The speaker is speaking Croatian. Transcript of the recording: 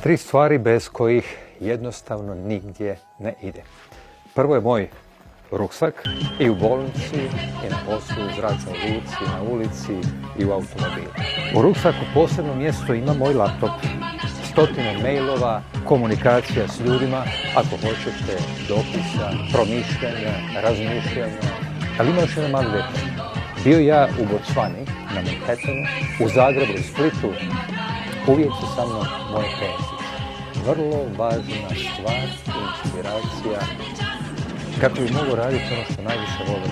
3 stvari bez kojih jednostavno nigdje ne ide. Prvo je moj ruksak i u bolnici, i na poslu, u zračnoj luci, na ulici i u automobilu. U ruksaku posebno mjesto ima moj laptop, stotine mailova, komunikacija s ljudima, ako hoćete, dopisa, promišljanja, razmišljanja. Ali ima još jedan mali detalj. Bio ja u Bocvani, na Manhattanu, u Zagrebu i Splitu, uvijek su sa mnom moje tenisice. Vrlo važna stvar i inspiracija kako bi mogu raditi ono što najviše volim.